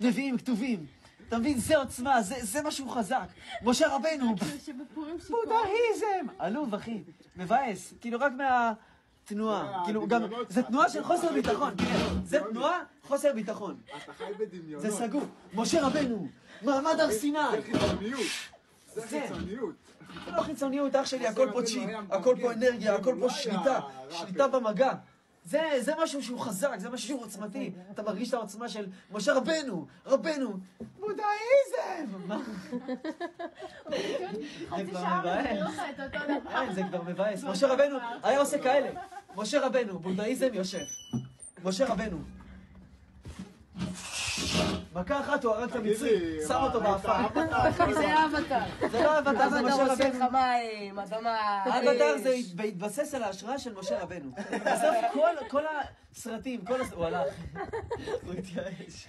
נביאים כתובים. אתה מבין? זה עוצמה, זה משהו חזק. משה רבנו, בודהיזם! עלוב, אחי, מבאס. כאילו, רק מהתנועה. כאילו, גם, זה תנועה של חוסר ביטחון. זה תנועה, חוסר ביטחון. אתה חי בדמיונות. זה סגור. משה רבנו, מעמד הר סיני. זה חיצוניות. זה חיצוניות. זה לא חיצוניות, אח שלי, הכל פה צ'יפ, הכל פה אנרגיה, הכל פה שליטה. שליטה במגע. זה משהו שהוא חזק, זה משהו שהוא עוצמתי. אתה מרגיש את העוצמה של משה רבנו, בודהיזם! זה כבר מבאס. משה רבנו היה עושה כאלה. משה רבנו, בודהיזם יושב. משה רבנו. מכה אחת הוא הרג את המצרי, שם אותו באפר. זה האבטר. זה לא האבטר, זה משה עושה רבנו. לך מים, אדמה... האבטר זה בהתבסס על ההשראה של משה רבנו. בסוף כל הסרטים, הוא הלך. הוא התייאש.